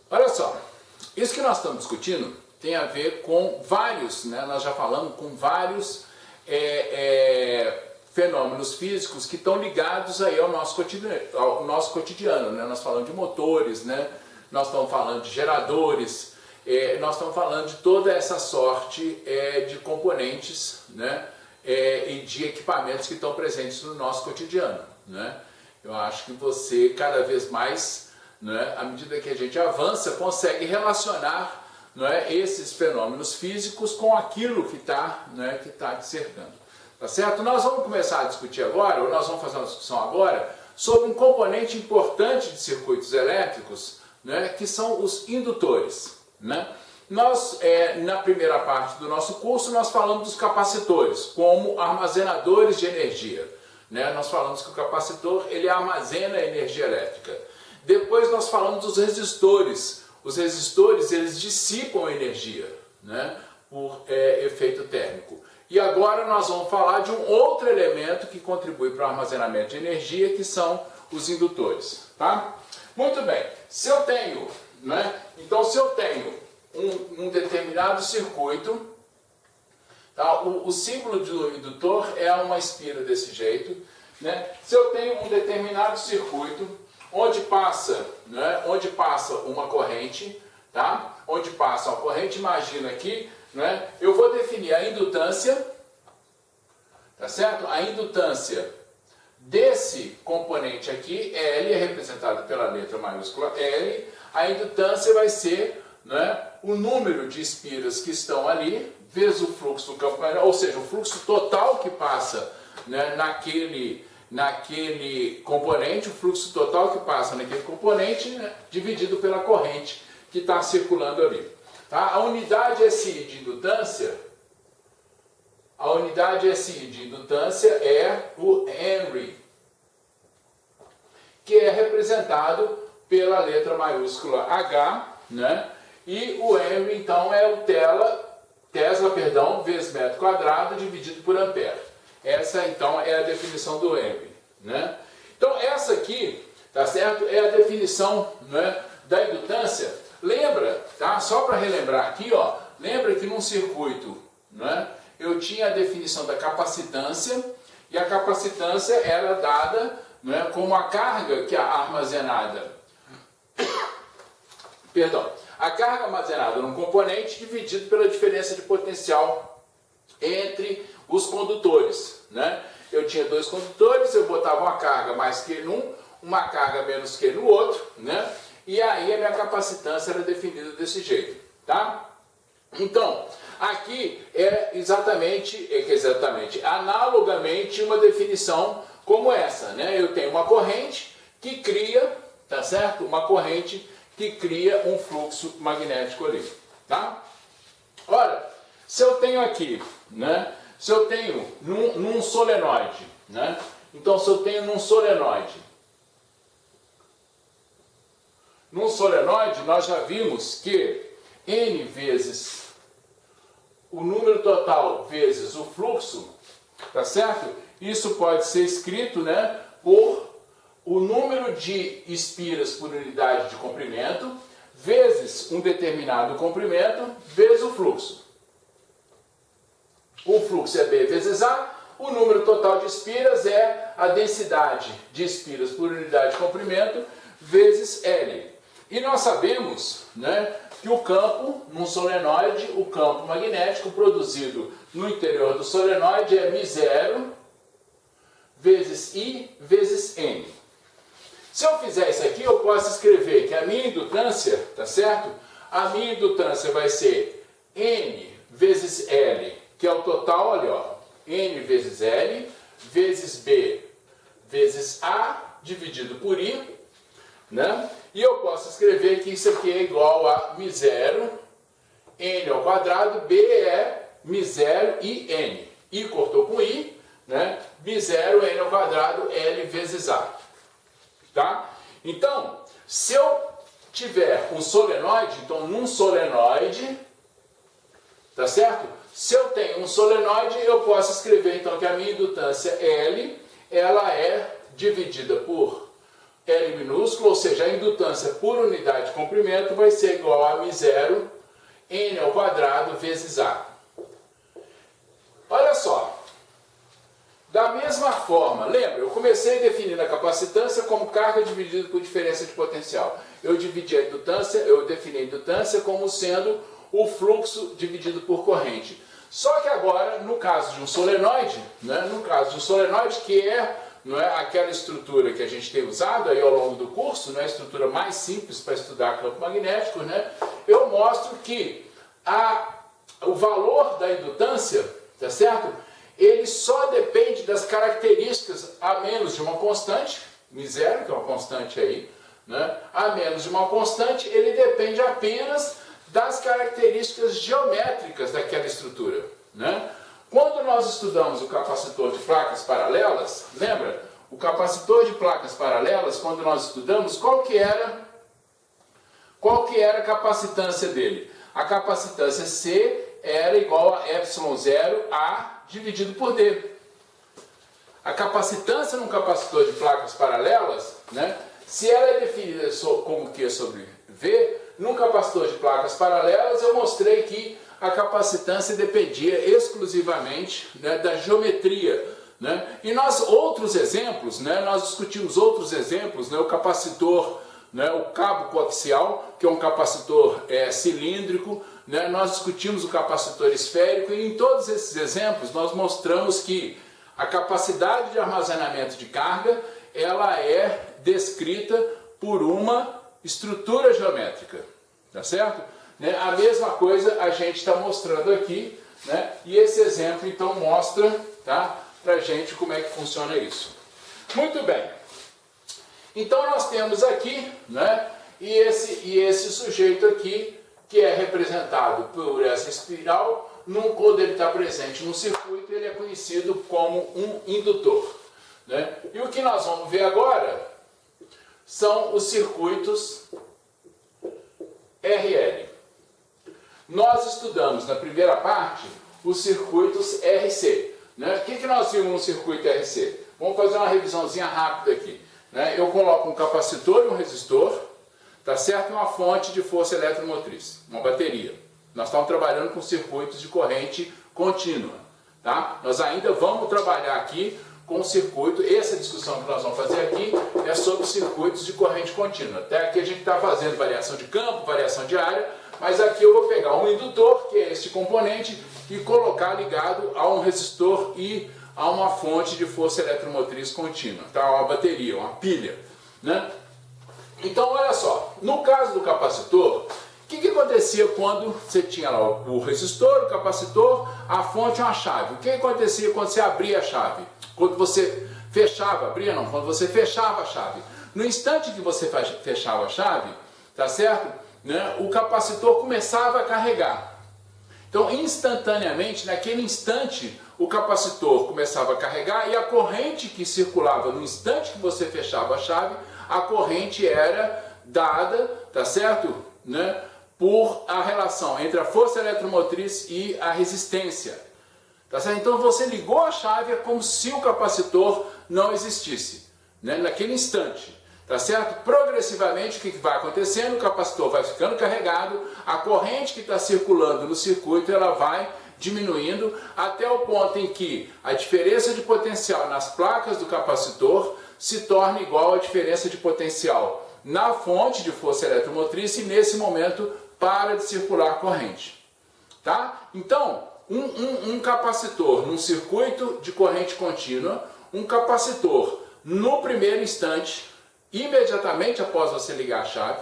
Olha só, isso que nós estamos discutindo tem a ver com vários, né, nós já falamos com vários fenômenos físicos que estão ligados aí ao nosso cotidiano, né? Nós falamos de motores, né? Nós estamos falando de geradores, nós estamos falando de toda essa sorte de componentes, né? E de equipamentos que estão presentes no nosso cotidiano, né? Eu acho que você cada vez mais, né, à medida que a gente avança, consegue relacionar, né, esses fenômenos físicos com aquilo que está, né, te cercando. Tá certo? Nós vamos começar a discutir agora, ou nós vamos fazer uma discussão agora, sobre um componente importante de circuitos elétricos, né, que são os indutores, né? Nós, na primeira parte do nosso curso, nós falamos dos capacitores como armazenadores de energia, né? Nós falamos que o capacitor ele armazena energia elétrica. Depois nós falamos dos resistores. Os resistores eles dissipam energia, né, por efeito térmico. E agora nós vamos falar de um outro elemento que contribui para o armazenamento de energia, que são os indutores. Tá? Muito bem. Se eu tenho, né, então se eu tenho um determinado circuito, tá, o símbolo do indutor é uma espira desse jeito, né? Se eu tenho um determinado circuito onde passa, né, onde passa uma corrente, tá? Onde passa uma corrente, imagina aqui, né, eu vou definir a indutância, tá certo? A indutância desse componente aqui, L, é representada pela letra maiúscula L, a indutância vai ser, né, o número de espiras que estão ali, vezes o fluxo do campo magnético, ou seja, o fluxo total que passa, né, naquele componente, o fluxo total que passa naquele componente, né, dividido pela corrente que está circulando ali. Tá? A unidade SI de indutância, é o Henry, que é representado pela letra maiúscula H, né? E o Henry então é o Tesla, vezes metro quadrado dividido por ampere. Essa então é a definição do Henry, né? Então essa aqui, tá certo? É a definição, né, da indutância. Lembra, tá? Só para relembrar aqui, ó, lembra que num circuito, né, eu tinha a definição da capacitância, e a capacitância era dada, né, como a carga que é armazenada, a carga armazenada num componente dividido pela diferença de potencial entre os condutores, né? Eu tinha dois condutores, eu botava uma carga mais que num, uma carga menos que no outro, né? E aí a minha capacitância era definida desse jeito, tá? Então, aqui é exatamente, analogamente uma definição como essa, né? Eu tenho uma corrente que cria, tá certo? Uma corrente que cria um fluxo magnético ali, tá? Ora, se eu tenho aqui, né? Se eu tenho num solenoide, né? Então, se eu tenho num solenoide, nós já vimos que N vezes o número total vezes o fluxo, tá certo? Isso pode ser escrito, né, por o número de espiras por unidade de comprimento vezes um determinado comprimento vezes o fluxo. O fluxo é B vezes A, o número total de espiras é a densidade de espiras por unidade de comprimento vezes L. E nós sabemos, né, que o campo, num solenoide, o campo magnético produzido no interior do solenoide é μ0 vezes I vezes N. Se eu fizer isso aqui, eu posso escrever que a minha indutância, tá certo? A minha indutância vai ser N vezes L, que é o total ali, ó, N vezes L, vezes B, vezes A, dividido por I, né? E eu posso escrever que isso aqui é igual a μ0, N ao quadrado, B é μ0 I N. I cortou com I, né? μ0, N ao quadrado, L vezes A. Tá? Então, se eu tiver um solenoide, então num solenoide, tá certo? Se eu tenho um solenoide, eu posso escrever então que a minha indutância L, ela é dividida por L minúsculo, ou seja, a indutância por unidade de comprimento vai ser igual a μ0 N ao quadrado vezes A. Olha só, da mesma forma, lembra, eu comecei definindo a capacitância como carga dividida por diferença de potencial. Eu dividi a indutância, eu defini a indutância como sendo o fluxo dividido por corrente. Só que agora, no caso de um solenoide, que não é aquela estrutura que a gente tem usado aí ao longo do curso, não é a estrutura mais simples para estudar campo magnético, né? Eu mostro que o valor da indutância, tá certo? Ele só depende das características a menos de uma constante, μ0, que é uma constante aí, né? A menos de uma constante, ele depende apenas das características geométricas daquela estrutura, né? Quando nós estudamos o capacitor de placas paralelas, lembra? O capacitor de placas paralelas, quando nós estudamos, qual que era a capacitância dele? A capacitância C era igual a ε0A dividido por D. A capacitância num capacitor de placas paralelas, né? Se ela é definida como Q sobre V, num capacitor de placas paralelas eu mostrei que a capacitância dependia exclusivamente, né, da geometria, né? E nós discutimos outros exemplos, né? O capacitor, né, o cabo coaxial, que é um capacitor cilíndrico, né? Nós discutimos o capacitor esférico e em todos esses exemplos nós mostramos que a capacidade de armazenamento de carga ela é descrita por uma estrutura geométrica, tá certo? Né? A mesma coisa a gente está mostrando aqui, né? E esse exemplo então mostra, tá, para a gente como é que funciona isso. Muito bem. Então nós temos aqui, né, e esse sujeito aqui, que é representado por essa espiral, quando ele está presente no circuito, ele é conhecido como um indutor, né? E o que nós vamos ver agora são os circuitos RL. Nós estudamos na primeira parte os circuitos RC, né? O que nós vimos no circuito RC? Vamos fazer uma revisãozinha rápida aqui, né? Eu coloco um capacitor e um resistor, tá certo? E uma fonte de força eletromotriz, uma bateria. Nós estamos trabalhando com circuitos de corrente contínua, tá? Nós ainda vamos trabalhar aqui com o circuito, essa discussão que nós vamos fazer aqui é sobre circuitos de corrente contínua. Até aqui a gente está fazendo variação de campo, variação de área, mas aqui eu vou pegar um indutor, que é este componente, e colocar ligado a um resistor e a uma fonte de força eletromotriz contínua, tá? Uma bateria, uma pilha, né? Então, olha só, no caso do capacitor, o que acontecia quando você tinha lá o resistor, o capacitor, a fonte e uma chave? O que acontecia quando você abria a chave? Quando você fechava, quando você fechava a chave. No instante que você fechava a chave, tá certo? Né, o capacitor começava a carregar. Então, instantaneamente, naquele instante, o capacitor começava a carregar e a corrente que circulava no instante que você fechava a chave, a corrente era dada, tá certo? Né, por a relação entre a força eletromotriz e a resistência. Tá certo? Então, você ligou a chave, é como se o capacitor não existisse, né, naquele instante. Tá certo? Progressivamente, o que vai acontecendo? O capacitor vai ficando carregado, a corrente que está circulando no circuito, ela vai diminuindo até o ponto em que a diferença de potencial nas placas do capacitor se torna igual à diferença de potencial na fonte de força eletromotriz e nesse momento para de circular a corrente. Tá? Então, um capacitor num circuito de corrente contínua, um capacitor no primeiro instante, imediatamente após você ligar a chave,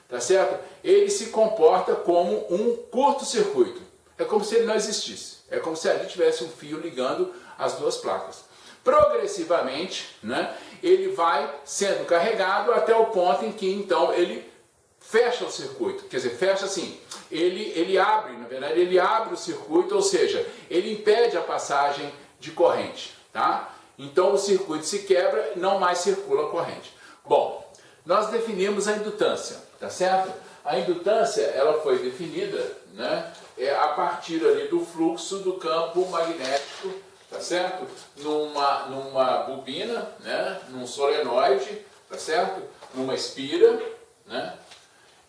tá certo? Ele se comporta como um curto-circuito. É como se ele não existisse. É como se ali tivesse um fio ligando as duas placas. Progressivamente, né, ele vai sendo carregado até o ponto em que então ele fecha o circuito. Quer dizer, fecha assim, ele abre, na verdade, ele abre o circuito, ou seja, ele impede a passagem de corrente, tá? Então o circuito se quebra, não mais circula a corrente. Bom, nós definimos a indutância, tá certo? A indutância, ela foi definida, né, a partir ali do fluxo do campo magnético, tá certo? Numa bobina, né, num solenoide, tá certo? numa espira, né?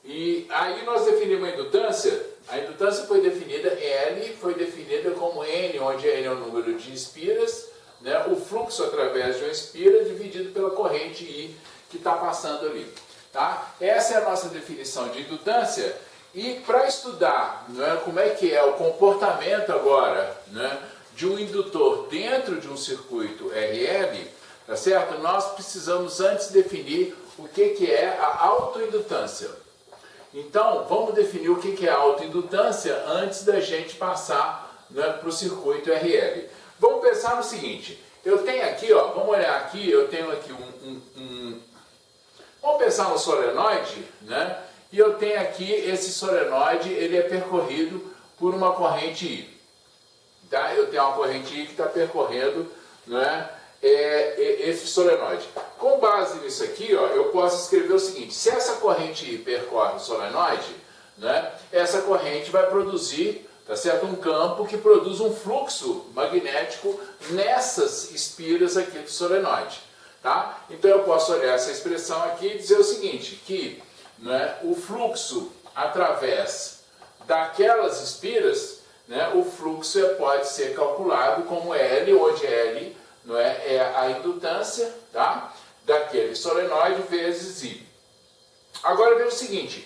E aí nós definimos a indutância foi definida, L foi definida como N, onde N é o número de espiras, né? O fluxo através de uma espira dividido pela corrente I que está passando ali. Tá? Essa é a nossa definição de indutância. E para estudar, né, como é que é o comportamento agora, né, de um indutor dentro de um circuito RL, tá certo? Nós precisamos antes definir o que é a autoindutância. Então, vamos definir o que é a autoindutância antes da gente passar, né, para o circuito RL. Vamos pensar no seguinte, eu tenho aqui, ó, vamos olhar aqui, eu tenho aqui vamos pensar no solenoide, né? E eu tenho aqui esse solenoide, ele é percorrido por uma corrente I. Tá? Eu tenho uma corrente I que está percorrendo, né, esse solenoide. Com base nisso aqui, ó, eu posso escrever o seguinte, se essa corrente I percorre o solenoide, né, essa corrente vai produzir, tá certo, um campo que produz um fluxo magnético nessas espiras aqui do solenoide. Tá? Então eu posso olhar essa expressão aqui e dizer o seguinte, que, né, o fluxo através daquelas espiras, né, o fluxo pode ser calculado como L, onde L, não é a indutância, tá, daquele solenoide vezes I. Agora veja o seguinte,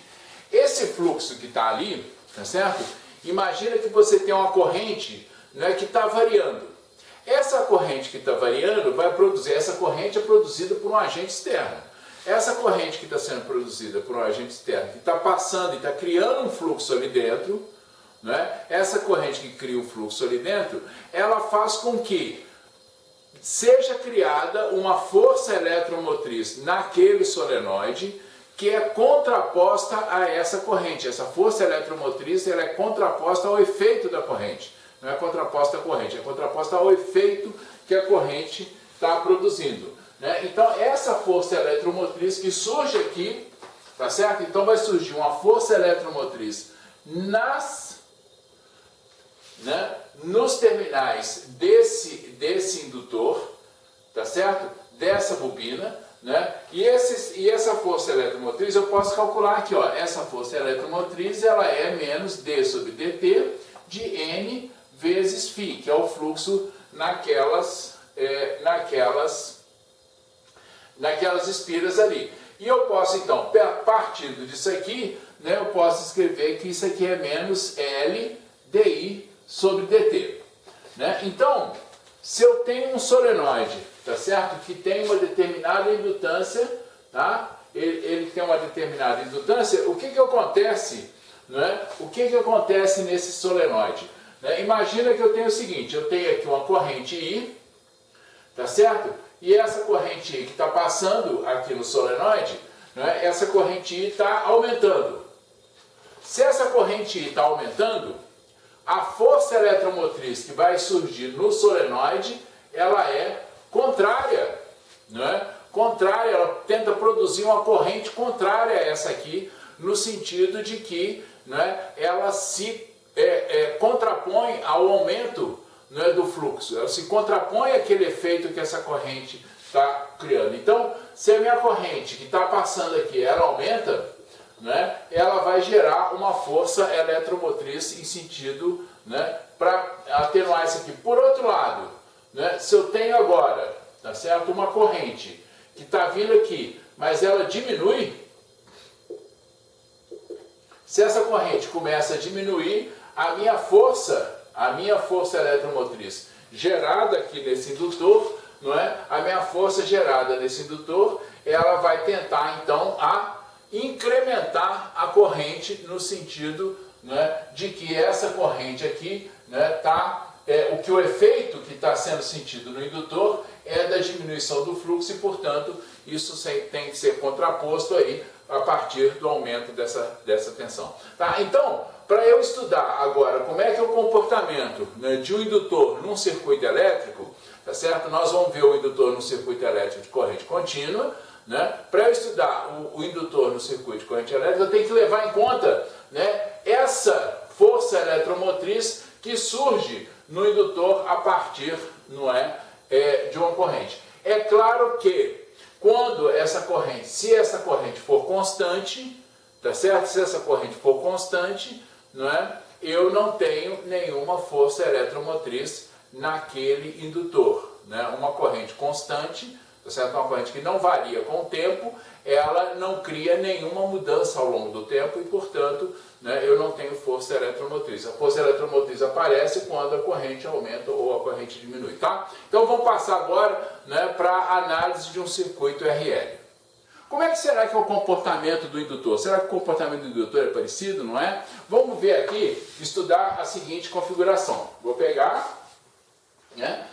esse fluxo que está ali, tá certo? Imagina que você tem uma corrente, né, que está variando. Essa corrente que está variando vai produzir, essa corrente é produzida por um agente externo. Essa corrente que está sendo produzida por um agente externo, que está passando e está criando um fluxo ali dentro, né? Essa corrente que cria um fluxo ali dentro, ela faz com que seja criada uma força eletromotriz naquele solenoide que é contraposta a essa corrente. Essa força eletromotriz ela é contraposta ao efeito da corrente. Não é contraposta à corrente, é contraposta ao efeito que a corrente está produzindo. Né? Então, essa força eletromotriz que surge aqui, tá certo? Então, vai surgir uma força eletromotriz nos terminais desse indutor, tá certo? Dessa bobina, né? E essa força eletromotriz eu posso calcular aqui, ó. Essa força eletromotriz ela é menos D sobre dt de N vezes φ, que é o fluxo naquelas espiras ali. E eu posso, então, partindo disso aqui, né, eu posso escrever que isso aqui é menos L di sobre dt. Né? Então, se eu tenho um solenoide, tá certo? Que tem uma determinada indutância, tá? Ele tem uma determinada indutância, o que acontece, né? O que acontece nesse solenoide? Né? Imagina que eu tenho o seguinte, eu tenho aqui uma corrente I, tá certo? E essa corrente I que está passando aqui no solenoide, né? Essa corrente I está aumentando. Se essa corrente I está aumentando, a força eletromotriz que vai surgir no solenoide, ela é contrária, né? Contrária, ela tenta produzir uma corrente contrária a essa aqui, no sentido de que, né, ela se contrapõe ao aumento, né, do fluxo, ela se contrapõe àquele efeito que essa corrente está criando. Então, se a minha corrente que está passando aqui, ela aumenta, né, ela vai gerar uma força eletromotriz em sentido, né, para atenuar isso aqui. Por outro lado, né, se eu tenho agora, tá certo, uma corrente que está vindo aqui, mas ela diminui, se essa corrente começa a diminuir, a minha força eletromotriz gerada aqui nesse indutor, não é? A minha força gerada nesse indutor, ela vai tentar então a incrementar a corrente no sentido, né, de que essa corrente aqui, né, o efeito que está sendo sentido no indutor é da diminuição do fluxo e, portanto, isso tem que ser contraposto aí a partir do aumento dessa tensão. Tá? Então, para eu estudar agora como é que é o comportamento, né, de um indutor num circuito elétrico, tá certo? Nós vamos ver o indutor no circuito elétrico de corrente contínua, né? Para eu estudar o indutor no circuito de corrente elétrica, eu tenho que levar em conta, né, essa força eletromotriz que surge no indutor a partir, não é, de uma corrente. É claro que quando essa corrente, se essa corrente for constante, tá certo? Se essa corrente for constante, não é? Eu não tenho nenhuma força eletromotriz naquele indutor, né? Uma corrente constante, tá certo? Uma corrente que não varia com o tempo, ela não cria nenhuma mudança ao longo do tempo e, portanto, né, eu não tenho força eletromotriz. A força eletromotriz aparece quando a corrente aumenta ou a corrente diminui, tá? Então vamos passar agora, né, para a análise de um circuito RL. Como é que será que é o comportamento do indutor? Será que o comportamento do indutor é parecido, não é? Vamos ver aqui, estudar a seguinte configuração. Vou pegar, né,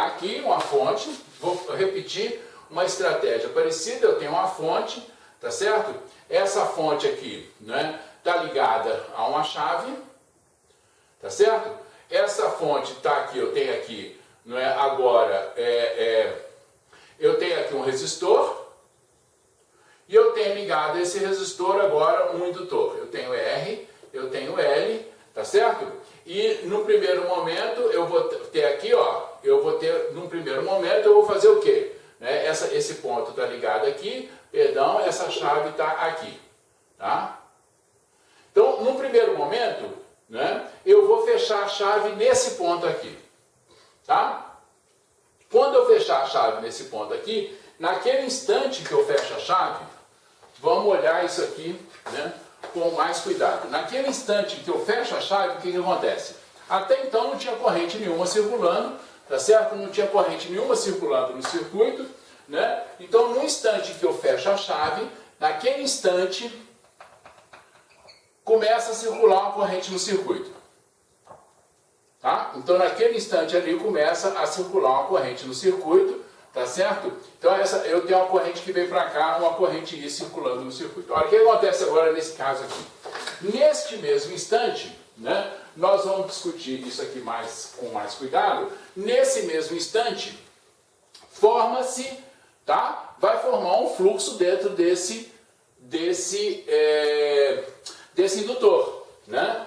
aqui uma fonte, vou repetir uma estratégia parecida. Eu tenho uma fonte, tá certo? Essa fonte aqui, né, está ligada a uma chave, tá certo? Essa fonte está aqui, eu tenho aqui, não é? Agora, eu tenho aqui um resistor, e eu tenho ligado a esse resistor agora um indutor. Eu tenho R, eu tenho L, tá certo? E no primeiro momento eu vou ter aqui, ó, num primeiro momento eu vou fazer o quê? Né? Esse ponto está ligado aqui, perdão, essa chave está aqui, tá? Então, no primeiro momento, né, eu vou fechar a chave nesse ponto aqui, tá? Quando eu fechar a chave nesse ponto aqui, naquele instante que eu fecho a chave, vamos olhar isso aqui, né, com mais cuidado. Naquele instante que eu fecho a chave, o que acontece? Até então não tinha corrente nenhuma circulando, tá certo? Não tinha corrente nenhuma circulando no circuito, né? Então, no instante que eu fecho a chave, naquele instante, começa a circular uma corrente no circuito. Tá? Então, naquele instante ali, começa a circular uma corrente no circuito, tá certo? Então, eu tenho uma corrente que vem para cá, uma corrente I circulando no circuito. Olha, o que acontece agora nesse caso aqui? Neste mesmo instante, né, nós vamos discutir isso aqui com mais cuidado. Nesse mesmo instante, forma-se, tá? Vai formar um fluxo dentro desse indutor, né?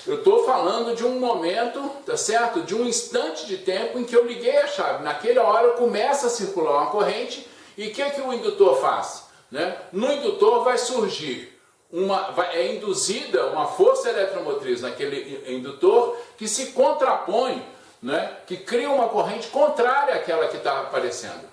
Eu estou falando de um momento, tá certo? De um instante de tempo em que eu liguei a chave. Naquela hora começa a circular uma corrente e o que o indutor faz? Né? No indutor vai surgir é induzida uma força eletromotriz naquele indutor que se contrapõe, né? Que cria uma corrente contrária àquela que está aparecendo.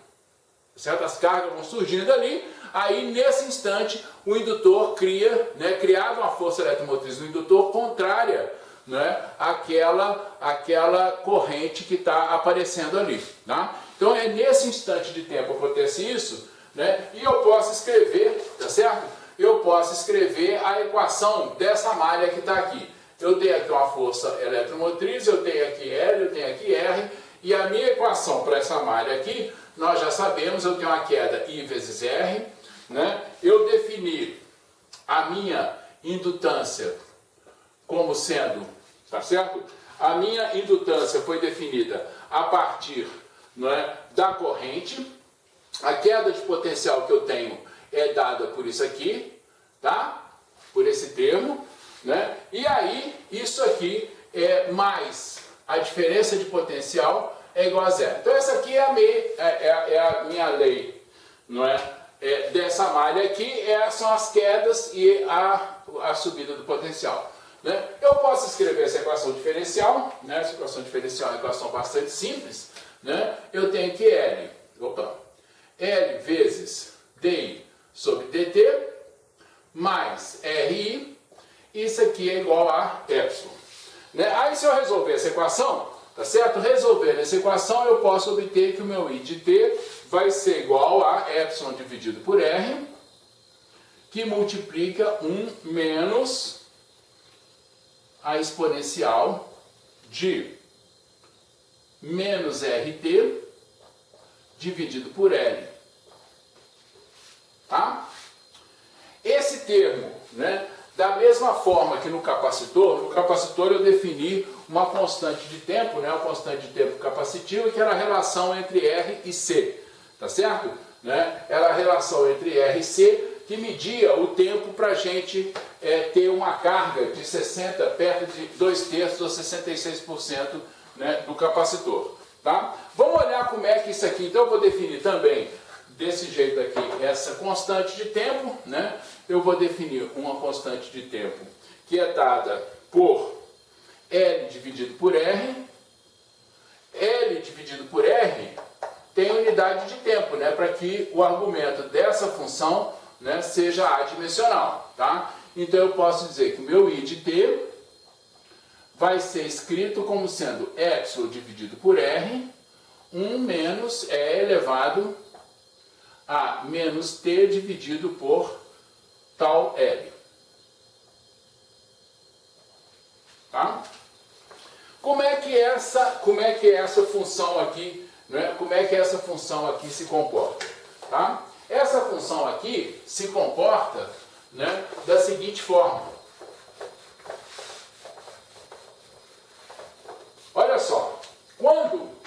Certas cargas vão surgindo ali, aí nesse instante o indutor criava uma força eletromotriz no indutor contrária, né, àquela corrente que está aparecendo ali. Tá? Então é nesse instante de tempo que acontece isso, né, e eu posso escrever, tá certo? Eu posso escrever a equação dessa malha que está aqui. Eu tenho aqui uma força eletromotriz, eu tenho aqui L, eu tenho aqui R, e a minha equação para essa malha aqui, nós já sabemos, eu tenho uma queda I vezes R, né? Eu defini a minha indutância como sendo, tá certo? A minha indutância foi definida a partir, não é, da corrente. A queda de potencial que eu tenho é dada por isso aqui, tá? Por esse termo, né? E aí, isso aqui é mais a diferença de potencial é igual a zero. Então essa aqui é a minha lei, não é? Dessa malha aqui, são as quedas e a subida do potencial. Né? Eu posso escrever essa equação diferencial, né? Essa equação diferencial é uma equação bastante simples, né? Eu tenho que L vezes DI sobre DT mais RI, isso aqui é igual a epsilon. Né? Aí se eu resolver essa equação, tá certo? Resolvendo essa equação, eu posso obter que o meu I de T vai ser igual a epsilon dividido por R, que multiplica 1 menos a exponencial de menos RT dividido por L. Tá? Esse termo, né? Da mesma forma que no capacitor eu defini uma constante de tempo, né? Uma constante de tempo capacitiva, que era a relação entre R e C, tá certo? Né? Era a relação entre R e C que media o tempo para a gente ter uma carga de 60, perto de 2/3 ou 66%, né, do capacitor. Tá? Vamos olhar como é que isso aqui, então eu vou definir também desse jeito aqui, essa constante de tempo, né? Eu vou definir uma constante de tempo que é dada por L dividido por R. L dividido por R tem unidade de tempo, né? Para que o argumento dessa função, né, seja adimensional, tá? Então eu posso dizer que o meu I de t vai ser escrito como sendo epsilon dividido por R, 1 menos E elevado a menos t dividido por tal L. Tá? Como é que essa função aqui, né, como é que essa função aqui se comporta? Tá? Essa função aqui se comporta, né, da seguinte forma. Olha só, quando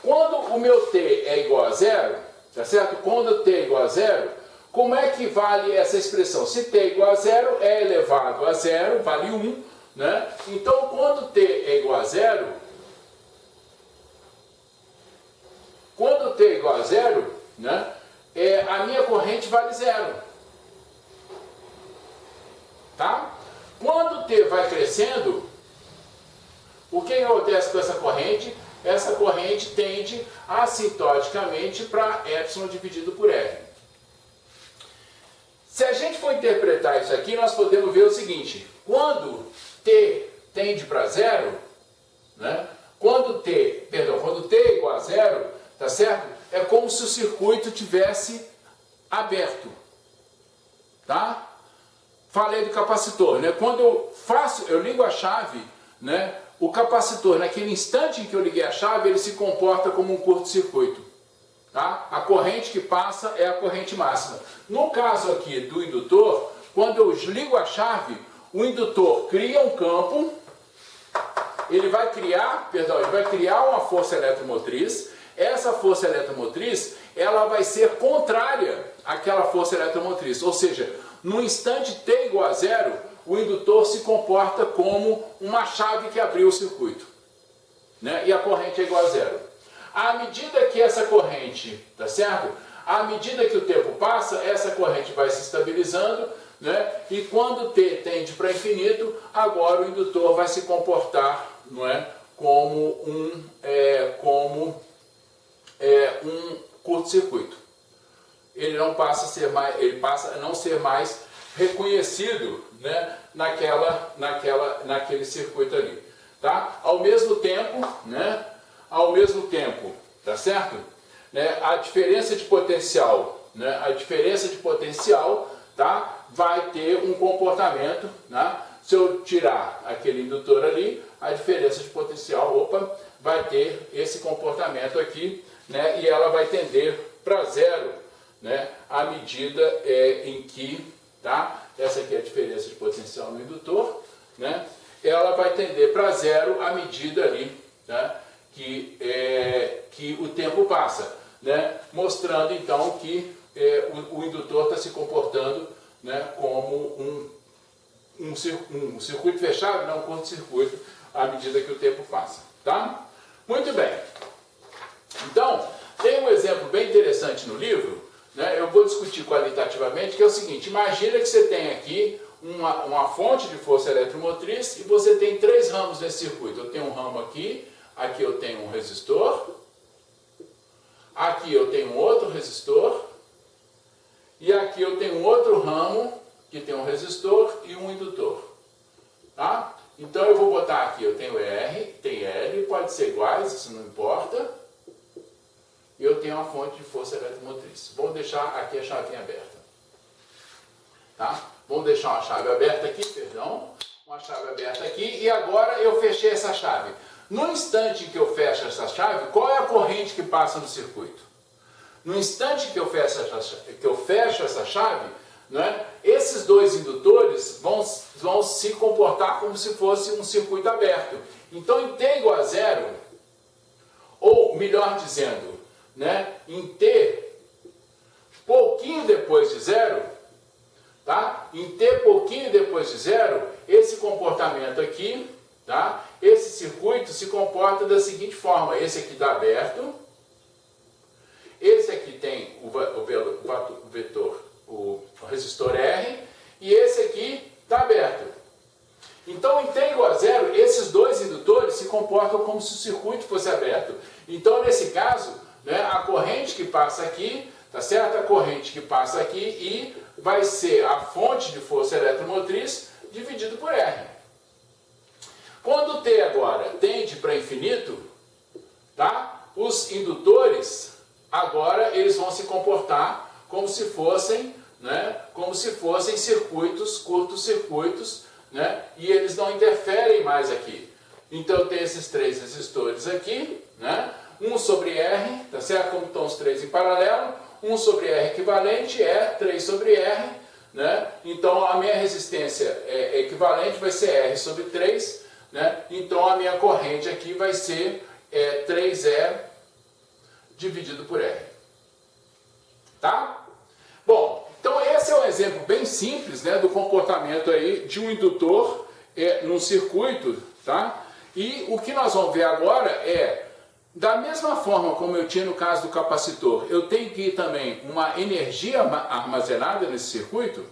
o meu t é igual a zero, tá certo? Quando t é igual a zero, como é que vale essa expressão? Se t é igual a zero, é elevado a zero, vale 1, né? Então, quando t é igual a zero, né, a minha corrente vale zero. Tá? Quando t vai crescendo, o que acontece com essa corrente? Essa corrente tende assintoticamente para epsilon dividido por R. Se a gente for interpretar isso aqui, nós podemos ver o seguinte: quando t tende para zero, né? Quando t é igual a zero, tá certo? É como se o circuito tivesse aberto, tá? Falei do capacitor, né? Quando eu ligo a chave, né? O capacitor, naquele instante em que eu liguei a chave, ele se comporta como um curto-circuito. Tá? A corrente que passa é a corrente máxima. No caso aqui do indutor, quando eu ligo a chave, o indutor cria um campo, ele vai criar uma força eletromotriz. Essa força eletromotriz, ela vai ser contrária àquela força eletromotriz. Ou seja, no instante t igual a zero, o indutor se comporta como uma chave que abriu o circuito, né? E a corrente é igual a zero. À medida que essa corrente, tá certo? À medida que o tempo passa, essa corrente vai se estabilizando, né? E quando t tende para infinito, agora o indutor vai se comportar, não é, como um curto-circuito. Ele passa a não ser mais reconhecido, né, naquele circuito ali, tá? Ao mesmo tempo, tá certo? Né, a diferença de potencial, tá, vai ter um comportamento, né? Se eu tirar aquele indutor ali, a diferença de potencial, vai ter esse comportamento aqui, né? E ela vai tender para zero, né? À medida em que, tá? Essa aqui é a diferença de potencial no indutor, né? Ela vai tender para zero à medida ali, né, que o tempo passa, né? Mostrando então que o indutor está se comportando, né, como um circuito fechado, não um curto-circuito, à medida que o tempo passa, tá? Muito bem. Então, tem um exemplo bem interessante no livro, né? Eu vou discutir qualitativamente, que é o seguinte: imagina que você tem aqui uma fonte de força eletromotriz e você tem 3 ramos nesse circuito. Eu tenho um ramo aqui eu tenho um resistor, aqui eu tenho um outro resistor, e aqui eu tenho um outro ramo que tem um resistor e um indutor. Tá? Então eu vou botar aqui, eu tenho R, tem L, pode ser iguais, isso não importa. E eu tenho uma fonte de força eletromotriz. Vamos deixar aqui a chavinha aberta. Tá? Vamos deixar uma chave aberta aqui, uma chave aberta aqui, e agora eu fechei essa chave. No instante que eu fecho essa chave, qual é a corrente que passa no circuito? No instante que eu fecho essa chave, né, esses dois indutores vão se comportar como se fosse um circuito aberto. Então, em t igual a zero, ou melhor dizendo, né, em t pouquinho depois de zero, tá? Em t pouquinho depois de zero, esse comportamento aqui, tá? Esse circuito se comporta da seguinte forma: esse aqui está aberto, comportam como se o circuito fosse aberto. Então, nesse caso, né, a corrente que passa aqui, tá certo? A corrente que passa aqui e vai ser a fonte de força eletromotriz dividido por R. Quando T agora tende para infinito, tá? Os indutores, agora eles vão se comportar como se fossem, né, como se fossem circuitos, curtos-circuitos, né, e eles não interferem mais aqui. Então tem esses três resistores aqui, né, 1 sobre R, tá certo? Como estão os três em paralelo, 1 sobre R equivalente é 3 sobre R, né? Então a minha resistência equivalente vai ser R sobre 3, né? Então a minha corrente aqui vai ser 3E dividido por R. Tá? Bom, então esse é um exemplo bem simples, né, do comportamento aí de um indutor num circuito, tá? E o que nós vamos ver agora da mesma forma como eu tinha no caso do capacitor, eu tenho aqui também uma energia armazenada nesse circuito,